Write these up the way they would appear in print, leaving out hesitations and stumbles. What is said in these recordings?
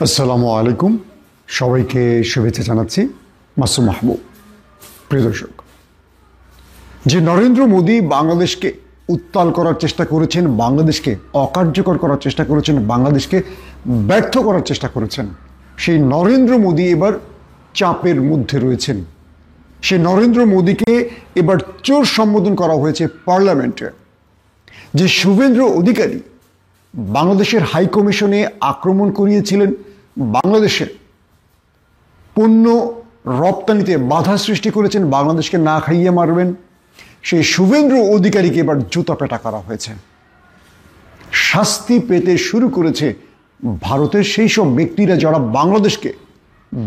আসসালামু আলাইকুম, সবাইকে শুভেচ্ছা জানাচ্ছি। মাসুম মাহবুব। প্রিয় দর্শক, যে নরেন্দ্র মোদী বাংলাদেশকে উত্তাল করার চেষ্টা করেছেন, বাংলাদেশকে অকার্যকর করার চেষ্টা করেছেন, বাংলাদেশকে ব্যর্থ করার চেষ্টা করেছেন, সেই নরেন্দ্র মোদী এবার চাপের মধ্যে রয়েছেন। সেই নরেন্দ্র মোদীকে এবার চোর সম্বোধন করা হয়েছে পার্লামেন্টে। যে শুভেন্দু অধিকারী বাংলাদেশের হাই কমিশনে আক্রমণ করিয়েছিলেন, বাংলাদেশে পণ্য রপ্তানিতে বাধা সৃষ্টি করেছেন, বাংলাদেশকে না খাইয়ে মারবেন, সেই শুভেন্দু অধিকারীকে এবার জুতা পেটা করা হয়েছে। শাস্তি পেতে শুরু করেছে ভারতের সেই সব ব্যক্তিরা যারা বাংলাদেশকে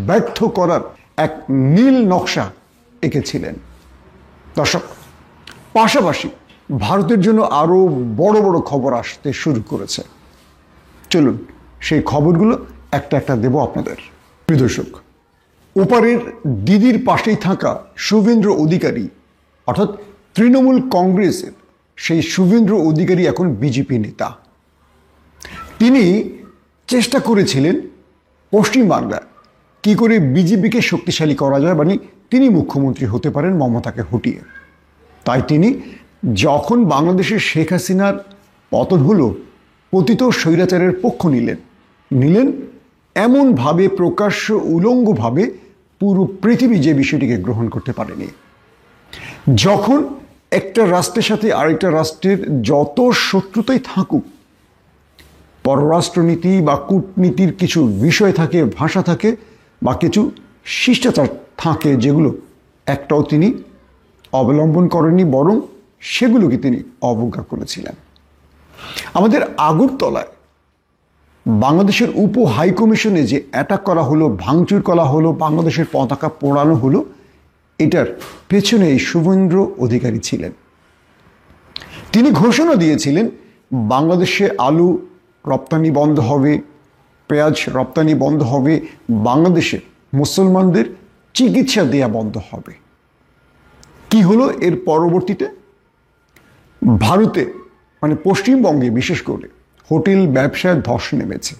ব্যর্থ করার এক নীল নকশা এঁকেছিলেন। দর্শক, পাশাপাশি ভারতের জন্য আরও বড় বড় খবর আসতে শুরু করেছে। চলুন সেই খবরগুলো একটা একটা দেব আপনাদের। প্রিয় দর্শক, ওপারের দিদির পাশেই থাকা শুভেন্দু অধিকারী, অর্থাৎ তৃণমূল কংগ্রেসের সেই শুভেন্দু অধিকারী এখন বিজেপি নেতা। তিনি চেষ্টা করেছিলেন পশ্চিমবাংলায় কী করে বিজেপিকে শক্তিশালী করা যায়, মানে তিনি মুখ্যমন্ত্রী হতে পারেন মমতাকে হটিয়ে। তাই তিনি যখন বাংলাদেশের শেখ হাসিনার পতন হলো, পতিত স্বৈরাচারের পক্ষ নিলেন এমনভাবে প্রকাশ্য উলঙ্গভাবে পুরো পৃথিবী যে বিষয়টিকে গ্রহণ করতে পারেনি। যখন একটা রাষ্ট্রের সাথে আরেকটা রাষ্ট্রের যত শত্রুতাই থাকুক, পররাষ্ট্রনীতি বা কূটনীতির কিছু বিষয় থাকে, ভাষা থাকে, বা কিছু শিষ্টাচার থাকে, যেগুলো একটাও তিনি অবলম্বন করেননি, বরং সেগুলোকে তিনি অবজ্ঞা করেছিলেন। আমাদের আগরতলায় বাংলাদেশের উপ হাইকমিশনে যে অ্যাটাক করা হলো, ভাঙচুর করা হলো, বাংলাদেশের পতাকা পোড়ানো হলো, এটার পেছনে এই শুভেন্দু অধিকারী ছিলেন। তিনি ঘোষণা দিয়েছিলেন বাংলাদেশে আলু রপ্তানি বন্ধ হবে, পেঁয়াজ রপ্তানি বন্ধ হবে, বাংলাদেশে মুসলমানদের চিকিৎসা দেয়া বন্ধ হবে। কি হলো এর পরবর্তীতে? ভারতে, মানে পশ্চিমবঙ্গে বিশেষ করে হোটেল ব্যবসায় ধস নেমেছে।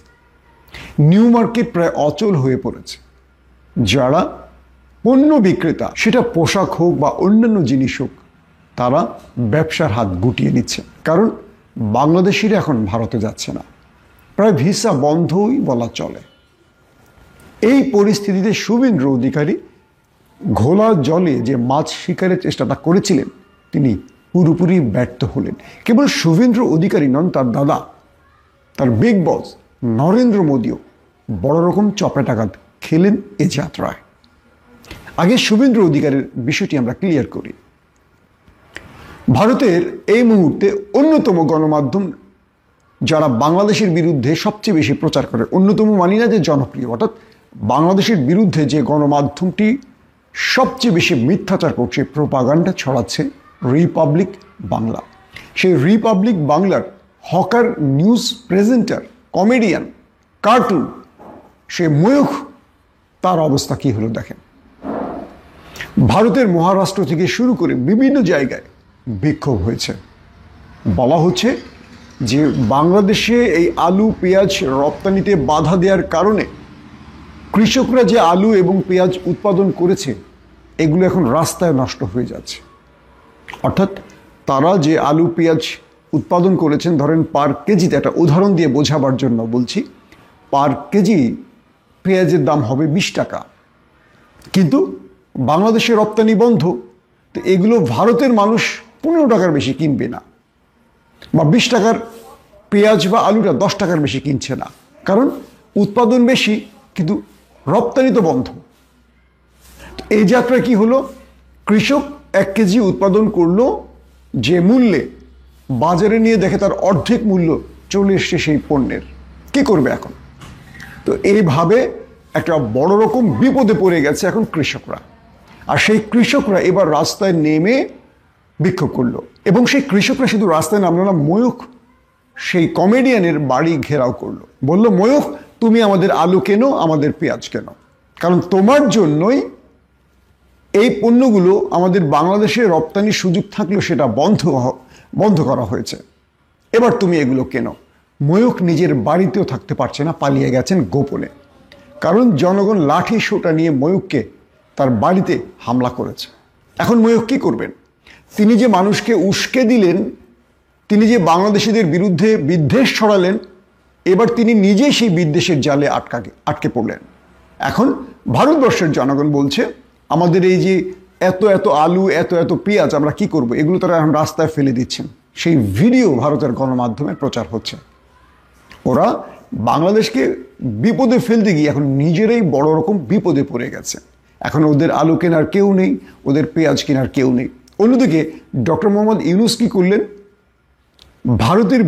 নিউ মার্কেট প্রায় অচল হয়ে পড়েছে। যারা পণ্য বিক্রেতা, সেটা পোশাক হোক বা অন্যান্য জিনিস হোক, তারা ব্যবসার হাত গুটিয়ে নিচ্ছে, কারণ বাংলাদেশিরা এখন ভারতে যাচ্ছে না, প্রায় ভিসা বন্ধই বলা চলে। এই পরিস্থিতিতে শুভেন্দু অধিকারী ঘোলা জলে যে মাছ শিকারের চেষ্টাটা করেছিলেন, তিনি পুরোপুরি ব্যর্থ হলেন। কেবল শুভেন্দু অধিকারী নন, তার দাদা, তার বিগ বস নরেন্দ্র মোদীও বড় রকম চপেটাঘাত খেলেন এ যাত্রায়। আগে শুভেন্দু অধিকারীর বিষয়টি আমরা ক্লিয়ার করি। ভারতের এই মুহূর্তে অন্যতম গণমাধ্যম যারা বাংলাদেশের বিরুদ্ধে সবচেয়ে বেশি প্রচার করে, অন্যতম মানি না যে জনপ্রিয়, অর্থাৎ বাংলাদেশের বিরুদ্ধে যে গণমাধ্যমটি সবচেয়ে বেশি মিথ্যাচার করছে, প্রোপাগান্ডা ছড়াচ্ছে, রিপাবলিক বাংলা। সেই রিপাবলিক বাংলার hawker news presenter, comedian, cartoon, সে ময়ূখ, তার অবস্থা কি হলো দেখেন। ভারতের মহারাষ্ট্র থেকে শুরু করে বিভিন্ন জায়গায় বিক্ষোভ হয়েছে। বলা হচ্ছে যে বাংলাদেশে এই আলু পেঁয়াজ রপ্তানিতে বাধা দেওয়ার কারণে কৃষকরা যে আলু এবং পেঁয়াজ উৎপাদন করেছে, এগুলো এখন রাস্তায় নষ্ট হয়ে যাচ্ছে। অর্থাৎ তারা যে আলু পেঁয়াজ উৎপাদন করেছেন, ধরেন পার কেজিতে, একটা উদাহরণ দিয়ে বোঝাবার জন্য বলছি, পার কেজি পেঁয়াজের দাম হবে 20 টাকা, কিন্তু বাংলাদেশে রপ্তানি বন্ধ, তো এগুলো ভারতের মানুষ 15 টাকার বেশি কিনবে না, বা 20 টাকার পেঁয়াজ বা আলুটা 10 টাকার বেশি কিনছে না, কারণ উৎপাদন বেশি কিন্তু রপ্তানি তো বন্ধ। এই যাত্রায় কি হলো? কৃষক 1 কেজি উৎপাদন করলো যে মূল্যে, বাজারে নিয়ে দেখে তার অর্ধেক মূল্য চলে এসছে সেই পণ্যের। কি করবে এখন? তো এইভাবে একটা বড় রকম বিপদে পড়ে গেছে এখন কৃষকরা। আর সেই কৃষকরা এবার রাস্তায় নেমে বিক্ষোভ করলো, এবং সেই কৃষকরা শুধু রাস্তায় নামলো না, ময়ূখ সেই কমেডিয়ানের বাড়ি ঘেরাও করলো, বলল, ময়ূখ তুমি আমাদের আলু কেনো, আমাদের পেঁয়াজ কেনো, কারণ তোমার জন্যই এই পণ্যগুলো আমাদের বাংলাদেশে রপ্তানির সুযোগ থাকলেও সেটা বন্ধ করা হয়েছে, এবার তুমি এগুলো কেনো। ময়ূখ নিজের বাড়িতেও থাকতে পারছে না, পালিয়ে গেছেন গোপনে। কারণ জনগণ লাঠি সোটা নিয়ে ময়ূককে তার বাড়িতে হামলা করেছে। এখন ময়ূক কী করবেন? তিনি যে মানুষকে উস্কে দিলেন, তিনি যে বাংলাদেশিদের বিরুদ্ধে বিদ্বেষ ছড়ালেন, এবার তিনি নিজেই সেই বিদ্বেষের জালে আটকে পড়লেন। এখন ভারতবর্ষের জনগণ বলছে, আমাদের এই যে এত এত আলু, এত এত পেঁয়াজ আমরা কি করব, এগুলো তারা এখন রাস্তায় ফেলে দিচ্ছেন। সেই ভিডিও ভারতের গণমাধ্যমে প্রচার হচ্ছে। ওরা বাংলাদেশকে বিপদে ফেলতে গিয়ে এখন নিজেরাই বড় রকম বিপদে পড়ে গেছে। এখন ওদের আলু কেনার কেউ নেই, ওদের পেঁয়াজ কেনার কেউ নেই। অন্যদিকে ডক্টর মোহাম্মদ ইউনূস কি করলেন? ভারতের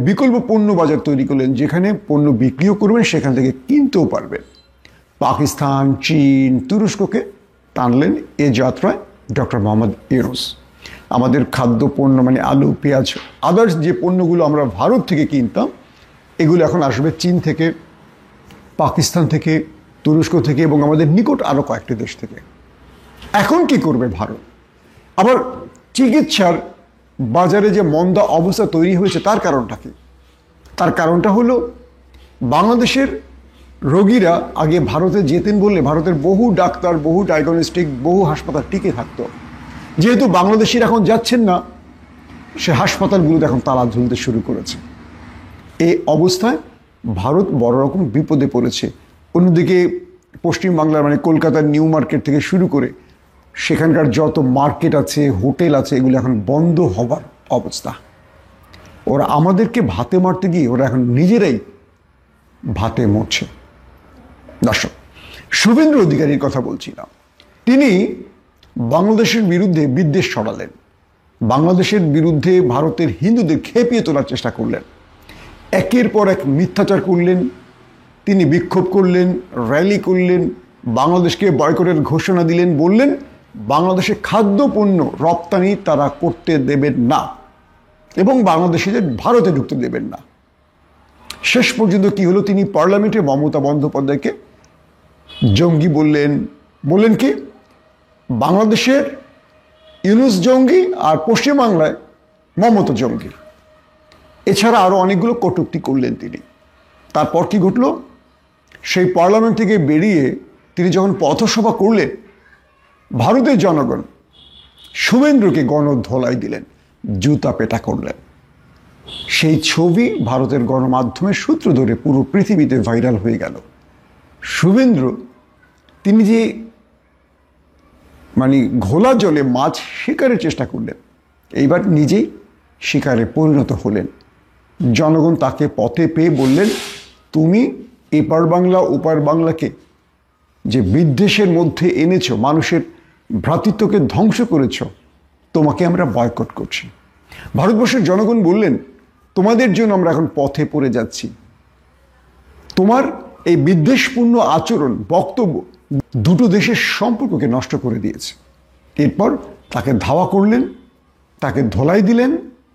বিকল্প পণ্য বাজার তৈরি করলেন, যেখানে পণ্য বিক্রিও করবেন, সেখান থেকে কিনতেও পারবেন। পাকিস্তান, চীন, তুরস্ককে টানলেন এ যাত্রায় ডক্টর মোহাম্মদ ইউনূস। আমাদের খাদ্য পণ্য আলু, পেঁয়াজ, আদার্স যে পণ্যগুলো আমরা ভারত থেকে কিনতাম, এগুলো এখন আসবে চীন থেকে, পাকিস্তান থেকে, তুরস্ক থেকে এবং আমাদের নিকট আরও কয়েকটি দেশ থেকে। এখন কি করবে ভারত? আবার চিকিৎসার বাজারে যে মন্দা অবস্থা তৈরি হয়েছে, তার কারণটা কি? তার কারণটা হলো, বাংলাদেশের রোগীরা আগে ভারতে যেতেন বললে ভারতের বহু ডাক্তার, বহু ডায়াগনস্টিক, বহু হাসপাতাল টিকে থাকতো। যেহেতু বাংলাদেশিরা এখন যাচ্ছেন না, সে হাসপাতালগুলোতে এখন তালা ঝুলতে শুরু করেছে। এই অবস্থায় ভারত বড় রকম বিপদে পড়েছে। অন্যদিকে পশ্চিমবাংলার কলকাতার নিউ মার্কেট থেকে শুরু করে সেখানকার যত মার্কেট আছে, হোটেল আছে, এগুলো এখন বন্ধ হবার অবস্থা। ওরা আমাদেরকে ভাতে মারতে গিয়ে ওরা এখন নিজেরাই ভাতে মরছে। দর্শক, শুভেন্দু অধিকারীর কথা বলছিলাম। তিনি বাংলাদেশের বিরুদ্ধে বিদ্বেষ ছড়ালেন, বাংলাদেশের বিরুদ্ধে ভারতের হিন্দুদের খেপিয়ে তোলার চেষ্টা করলেন, একের পর এক মিথ্যাচার করলেন। তিনি বিক্ষোভ করলেন, র্যালি করলেন, বাংলাদেশকে বয়কটের ঘোষণা দিলেন, বললেন বাংলাদেশে খাদ্যপণ্য রপ্তানি তারা করতে দেবেন না এবং বাংলাদেশিদের ভারতে ঢুকতে দেবেন না। শেষ পর্যন্ত কি হলো? তিনি পার্লামেন্টে মমতা বন্দ্যোপাধ্যায়কে জঙ্গি বললেন কি? বাংলাদেশের ইউনূস জঙ্গি আর পশ্চিমবাংলায় মমতা জঙ্গি। এছাড়া আরও অনেকগুলো কটূক্তি করলেন তিনি। তারপর কি ঘটল? সেই পার্লামেন্ট থেকে বেরিয়ে তিনি যখন পথসভা করলেন, ভারতের জনগণ শুভেন্দুকে গণধোলাই দিলেন, জুতা পেটা করলেন। সেই ছবি ভারতের গণমাধ্যমের সূত্র ধরে পুরো পৃথিবীতে ভাইরাল হয়ে গেল। শুভেন্দু তিনি যে ঘোলা জলে মাছ শিকারের চেষ্টা করলেন, এইবার নিজেই শিকারে পরিণত হলেন। জনগণ তাকে পথে পেয়ে বললেন, তুমি এপার বাংলা ওপার বাংলাকে যে বিদ্বেষের মধ্যে এনেছো, মানুষের ভ্রাতৃত্বকে ধ্বংস করেছ, তোমাকে আমরা বয়কট করছি। ভারতবর্ষের জনগণ বললেন, তোমাদের জন্য আমরা এখন পথে পড়ে যাচ্ছি। তোমার এই বিদ্বেষপূর্ণ আচরণ, বক্তব্য দুটো দেশের সম্পর্ককে নষ্ট করে দিয়েছে। এরপর তাকে ধাওয়া করলেন, তাকে ধোলাই দিলেন,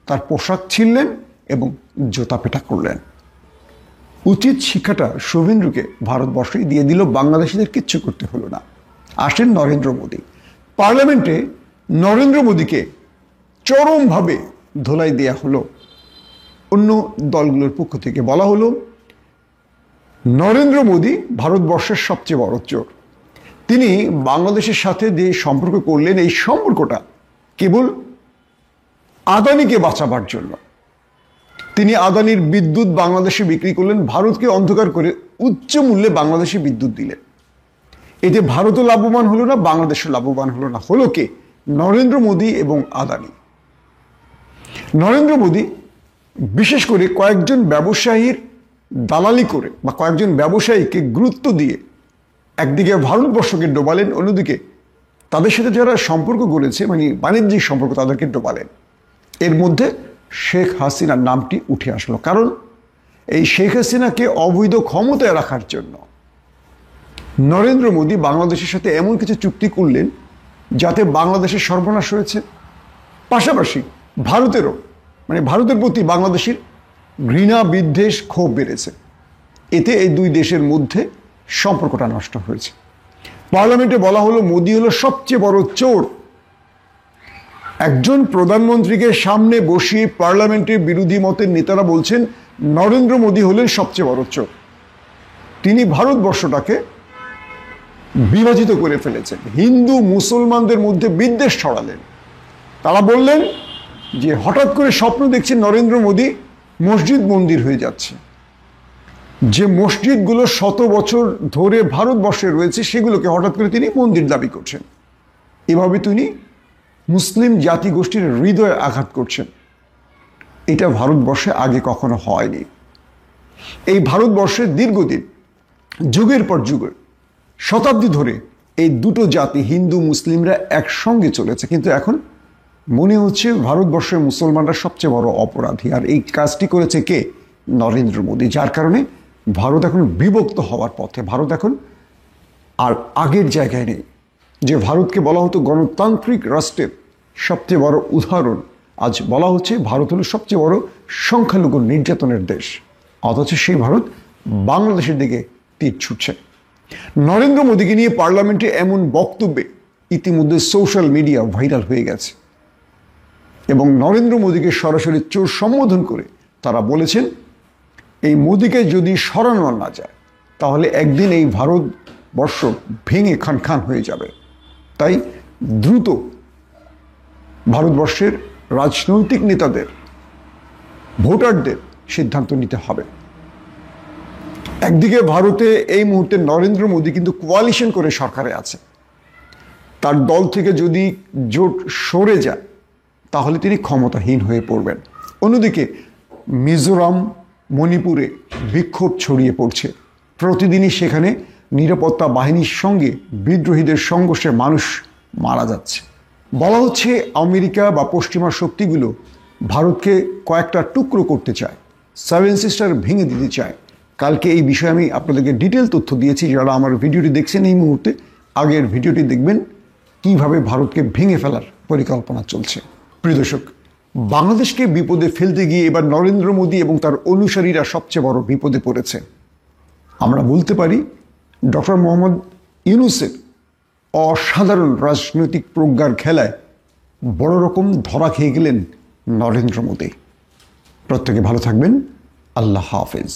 তার পোশাক ছিঁড়লেন এবং জুতা পেটা করলেন। উচিত শিক্ষাটা শুভেন্দুকে ভারতবর্ষই দিয়ে দিল, বাংলাদেশিদের কিচ্ছু করতে হলো না। আসেন নরেন্দ্র মোদী। পার্লামেন্টে নরেন্দ্র মোদীকে চরমভাবে ধোলাই দেয়া হলো। অন্য দলগুলোর পক্ষ থেকে বলা হলো, নরেন্দ্র মোদী ভারতবর্ষের সবচেয়ে বড় চোর। তিনি বাংলাদেশের সাথে যে সম্পর্ক করলেন, এই সম্পর্কটা কেবল আদানিকে বাঁচাবার জন্য। তিনি আদানির বিদ্যুৎ বাংলাদেশে বিক্রি করলেন, ভারতকে অন্ধকার করে উচ্চ মূল্যে বাংলাদেশে বিদ্যুৎ দিলেন। এতে ভারতও লাভবান হলো না, বাংলাদেশও লাভবান হলো না। হলো কে? নরেন্দ্র মোদী এবং আদানি। নরেন্দ্র মোদী বিশেষ করে কয়েকজন ব্যবসায়ীর দালালি করে বা কয়েকজন ব্যবসায়ীকে গুরুত্ব দিয়ে একদিকে ভারতবর্ষকে ডোবালেন, অন্যদিকে তাদের সাথে যারা সম্পর্ক গড়েছে বাণিজ্যিক সম্পর্ক, তাদেরকে ডোবালেন। এর মধ্যে শেখ হাসিনার নামটি উঠে আসলো। কারণ এই শেখ হাসিনাকে অবৈধ ক্ষমতায় রাখার জন্য নরেন্দ্র মোদী বাংলাদেশের সাথে এমন কিছু চুক্তি করলেন যাতে বাংলাদেশের সর্বনাশ হয়েছে, পাশাপাশি ভারতেরও ভারতের প্রতি বাংলাদেশের ঘৃণা, বিদ্বেষ, ক্ষোভ বেড়েছে। এতে এই দুই দেশের মধ্যে সম্পর্কটা নষ্ট হয়েছে। পার্লামেন্টে বলা হলো, মোদী হলো সবচেয়ে বড় চোর। একজন প্রধানমন্ত্রীকে সামনে বসিয়ে পার্লামেন্টের বিরোধী মতের নেতারা বলছেন নরেন্দ্র মোদী হলেন সবচেয়ে বড় চোর। তিনি ভারতবর্ষটাকে বিভাজিত করে ফেলেছেন, হিন্দু মুসলমানদের মধ্যে বিদ্বেষ ছড়ালেন। তারা বললেন যে হঠাৎ করে স্বপ্ন দেখছেন নরেন্দ্র মোদী মসজিদ মন্দির হয়ে যাচ্ছে, যে মসজিদগুলো শত বছর ধরে ভারতবর্ষে রয়েছে সেগুলোকে হঠাৎ করে তিনি মন্দির দাবি করছেন। এভাবে তিনি মুসলিম জাতিগোষ্ঠীর হৃদয়ে আঘাত করছেন। এটা ভারতবর্ষে আগে কখনো হয়নি। এই ভারতবর্ষে দীর্ঘদিন, যুগের পর যুগ, শতাব্দী ধরে এই দুটো জাতি হিন্দু মুসলিমরা একসঙ্গে চলেছে, কিন্তু এখন মনে হচ্ছে ভারতবর্ষের মুসলমানরা সবচেয়ে বড় অপরাধী। আর এই কাজটি করেছে কে? নরেন্দ্র মোদী। যার কারণে ভারত এখন বিভক্ত হওয়ার পথে। ভারত এখন আর আগের জায়গায় নেই। যে ভারতকে বলা হতো গণতান্ত্রিক রাষ্ট্রের সবচেয়ে বড় উদাহরণ, আজ বলা হচ্ছে ভারত হলো সবচেয়ে বড় সংখ্যালঘু নির্যাতনের দেশ। অথচ সেই ভারত বাংলাদেশের দিকে তীর ছুটছে। নরেন্দ্র মোদীকে নিয়ে পার্লামেন্টে এমন বক্তব্যে ইতিমধ্যে সোশ্যাল মিডিয়া ভাইরাল হয়ে গেছে এবং নরেন্দ্র মোদীকে সরাসরি চোর সম্বোধন করে তারা বলেছেন এই মোদীকে যদি সরানো না যায় তাহলে একদিন এই ভারতবর্ষ ভেঙে খান খান হয়ে যাবে। তাই দ্রুত ভারতবর্ষের রাজনৈতিক নেতাদের, ভোটারদের সিদ্ধান্ত নিতে হবে। একদিকে ভারতে এই মুহূর্তে নরেন্দ্র মোদী কিন্তু কোয়ালিশন করে সরকারে আছে। তার দল থেকে যদি জোট সরে যায় তাহলে তিনি ক্ষমতাহীন হয়ে পড়বেন। অন্যদিকে মিজোরাম, মণিপুরে বিক্ষোভ ছড়িয়ে পড়ছে। প্রতিদিনই সেখানে নিরাপত্তা বাহিনীর সঙ্গে বিদ্রোহীদের সংঘর্ষে মানুষ মারা যাচ্ছে। বলা হচ্ছে আমেরিকা বা পশ্চিমা শক্তিগুলো ভারতকে কয়েকটা টুকরো করতে চায়, সেভেন সিস্টার ভেঙে দিতে চায়। কালকে এই বিষয়ে আমি আপনাদেরকে ডিটেল তথ্য দিয়েছি। যারা আমার ভিডিওটি দেখছেন এই মুহূর্তে, আগের ভিডিওটি দেখবেন কিভাবে ভারতকে ভেঙে ফেলার পরিকল্পনা চলছে। প্রিয় দর্শক, বাংলাদেশকে বিপদে ফেলতে গিয়ে এবার নরেন্দ্র মোদী এবং তার অনুসারীরা সবচেয়ে বড় বিপদে পড়েছে। আমরা বলতে পারি ডক্টর মোহাম্মদ ইউনূসের অসাধারণ রাজনৈতিক প্রজ্ঞার খেলায় বড় রকম ধরা খেয়ে গেলেন নরেন্দ্র মোদী। প্রত্যেকে ভালো থাকবেন। আল্লাহ হাফেজ।